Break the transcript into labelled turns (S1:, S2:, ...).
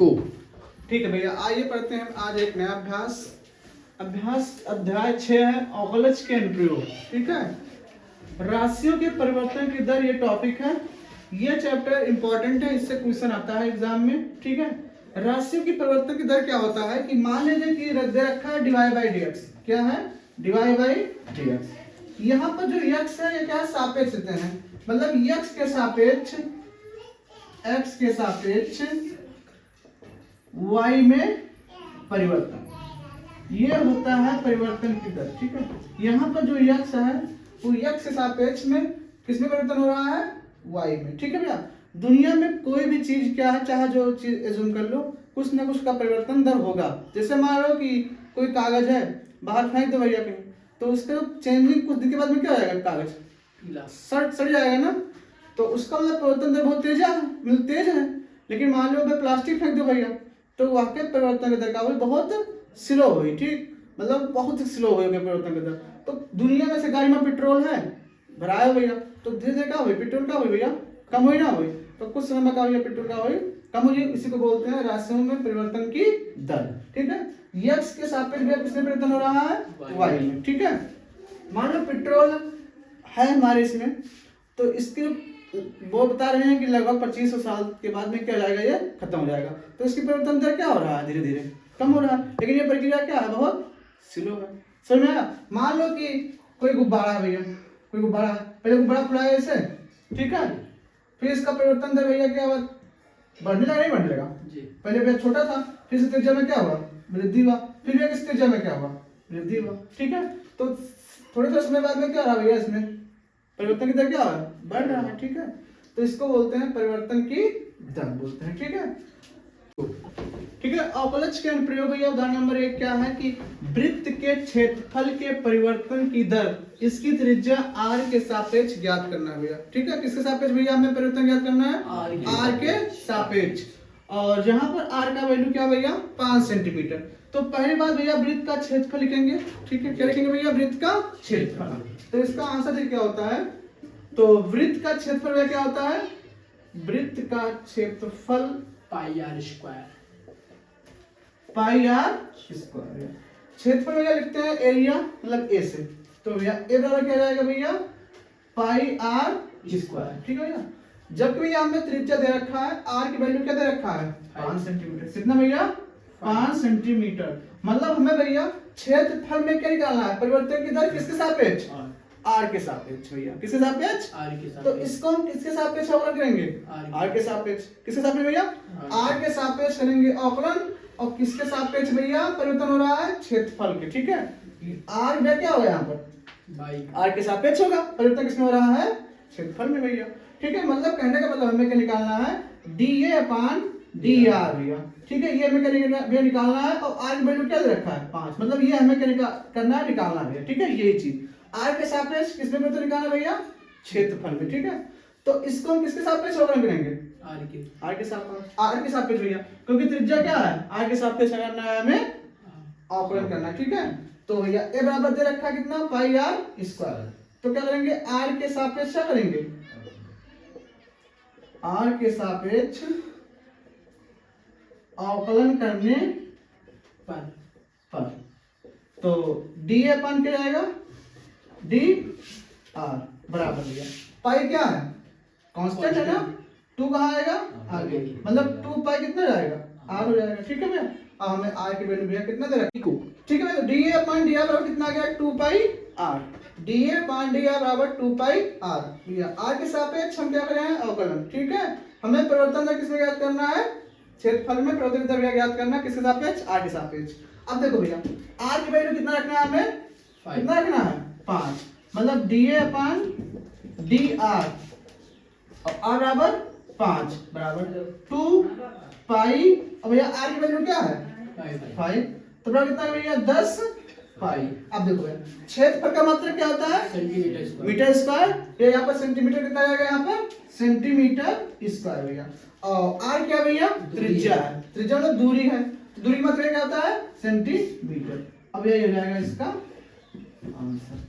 S1: को। ठीक है भैया, आइए पढ़ते हैं आज एक नया अभ्यास अध्याय 6 है अवकलज के अनुप्रयोग। ठीक है, राशियों के परिवर्तन की दर ये टॉपिक है। ये चैप्टर इंपॉर्टेंट है, इससे क्वेश्चन आता है एग्जाम में। ठीक है, राशियों की परिवर्तन की दर क्या होता है कि मान लीजिए कि दे रखा है डिवाई बाई डी एक्स। क्या है? Dibai by D x. यहाँ पर जो एक्स है ये क्या है? सापेक्ष देते हैं, मतलब एक्स के सापेक्ष एक्स के सापेक्ष y में परिवर्तन, ये होता है परिवर्तन की दर। ठीक है, यहाँ पर जो x है वो x के सापेक्ष में किसमें परिवर्तन हो रहा है? y में। ठीक है भैया, दुनिया में कोई भी चीज क्या है, चाहे जो चीज एज्यूम कर लो, कुछ ना कुछ का परिवर्तन दर होगा। जैसे मान लो कि कोई कागज है, बाहर फेंक दो भैया कहीं, तो उसका चेंजिंग कुछ दिन के बाद में क्या हो जाएगा? कागज पीला सड़ जाएगा ना, तो उसका मतलब परिवर्तन दर बहुत तेज है। लेकिन मान लो प्लास्टिक फेंक दो भैया, तो वाकई परिवर्तन की दर का बहुत स्लो हुई। ठीक, मतलब बहुत स्लो हो गया परिवर्तन की दर। तो दुनिया में से गाड़ी में पेट्रोल है, भराया भैया, तो धीरे धीरे क्या हुई? पेट्रोल का हुई भैया, कम हुई ना हुई, तो कुछ समय में क्या हुई? पेट्रोल का हुई कम हुई। इसी को बोलते हैं राशियों में परिवर्तन की दर। ठीक है, एक्स के सापेक्ष में किसमें परिवर्तन हो रहा है? वाई में। ठीक है, मान लो पेट्रोल है हमारे इसमें, तो इसके वो बता रहे हैं कि लगभग 2500 साल के बाद में क्या हो जाएगा? ये खत्म हो जाएगा। तो इसकी परिवर्तन दर क्या हो रहा है? धीरे धीरे कम हो रहा है, लेकिन ये प्रक्रिया क्या है? बहुत स्लो है। समझ में आया? मान लो कि कोई गुब्बारा है भैया, कोई गुब्बारा है, पहले गुब्बारा फुलाया इसे, ठीक है, फिर इसका परिवर्तन दर भैया क्या हुआ? बढ़ने लगा, नहीं बढ़ने लगा? पहले भैया छोटा था, फिर इस त्रिज्या में क्या हुआ? वृद्धि हुआ, फिर भैया इस त्रिज्या में क्या हुआ? वृद्धि हुआ। ठीक है, तो थोड़े समय बाद में क्या रहा भैया? इसमें परिवर्तन की दर क्या है? बढ़ रहा है। ठीक है, तो इसको बोलते हैं परिवर्तन की दर बोलते हैं। ठीक है, ठीक है। अवकलज के अनुप्रयोग भैया उदाहरण नंबर 1 क्या है कि वृत्त के क्षेत्रफल के परिवर्तन की दर इसकी त्रिज्या r के सापेक्ष ज्ञात करना है भैया। ठीक है, किसके सापेक्ष भैया हमें परिवर्तन ज्ञात करना है? r के सापेक्ष। और यहाँ पर r का वैल्यू क्या भैया? 5 सेंटीमीटर। तो पहली बात भैया वृत्त का क्षेत्रफल लिखेंगे। ठीक है, क्या लिखेंगे भैया? वृत्त का क्षेत्रफल। तो इसका आंसर क्या होता है? तो वृत्त का क्षेत्रफल क्या होता है? वृत्त का क्षेत्रफल पाई आर स्क्वायर। क्षेत्रफल भैया लिखते हैं एरिया, मतलब ए से, तो भैया ए बराबर क्या जाएगा भैया? पाई आर स्क्वायर। ठीक है भैया, जबकि भैया हमें त्रिज्या दे रखा है, आर की वैल्यू क्या दे रखा है? 5 सेंटीमीटर। कितना भैया? 5 सेंटीमीटर। मतलब हमें भैया क्षेत्रफल में क्या निकालना है? परिवर्तन की दर किसके सापेक्ष? आर के सापेक्ष भैया। किसके सापेक्ष? आर के सापेक्ष। तो इसको हम किसके सापेक्ष अवकलन करेंगे? आर के सापेक्ष। किसके सापेक्ष भैया? आर के सापेक्ष करेंगे अवकलन। और किसके सापेक्ष भैया परिवर्तन हो रहा है? क्षेत्रफल के। ठीक है, आर में क्या होगा? यहाँ पर आर के सापेक्ष होगा, परिवर्तन किसमें हो रहा है? क्षेत्रफल में भैया। ठीक है, मतलब कहने का मतलब हमें क्या निकालना है? D A upon D R भैया। ठीक है, ये हमें क्या निकालना है? और आर की वैल्यू क्या दे रखा है? 5। मतलब ये हमें क्या करना है? निकालना है। ठीक है, यही चीज आर के सापेक्ष किसमें परिवर्तन निकालना भैया? क्षेत्रफल में। ठीक है, तो इसको हम किसके सापेक्ष अवकलन करेंगे? आर के सापेक्ष भैया, क्योंकि त्रिज्या क्या है? आर के सापेक्ष करना है हमें, अवकलन करना है। ठीक है, तो भैया ए बराबर दे रखा है कितना? पाई आर स्क्वायर। तो क्या करेंगे? आर के सापेक्ष क्या करेंगे? आर के सापेक्ष अवकलन करने पर तो डी अपन क्या जाएगा? डी आर बराबर भैया, पाई क्या है? कांस्टेंट है ना, 2 कहाँ आएगा? आगे, मतलब 2 पाई कितना जाएगा? आर हो जाएगा। ठीक है भैया, अब हमें आर की वैल्यू भैया कितना दे रखी? ठीक है भैया, d A upon d R बराबर कितना आ गया? 2 pi R. D A upon d R बराबर 2 पाई आर भैया। आर के सापेक्ष हम क्या कर रहे हैं? अवकलन। ठीक है, हमें परिवर्तन दर किसमें ज्ञात करना है? क्षेत्रफल में परिवर्तन दर ज्ञात करना है। किसके सापेक्ष? आर के सापेक्ष। अब देखो भैया, आर की वैल्यू कितना रखना है हमें? कितना रखना है? 5। मतलब D A upon d are और आर बराबर 5 बराबर 2 पाई। अब भैया आर की वैल्यू क्या है? 5। तो बराबर कितना है भैया? 10 पाई। अब देखो भैया, क्षेत्रफल का मात्रक क्या होता है? Metre square. ये यहाँ पर सेंटीमीटर कितना आएगा? यहाँ पर सेंटीमीटर स्क्वायर भैया। और आर क्या भैया? त्रिज्या है। त्रिज्या मतलब दूरी है, तो दूरी का मात्रक क्या होता है? सेंटीमीटर। अब यही हो जाएगा इसका आंसर।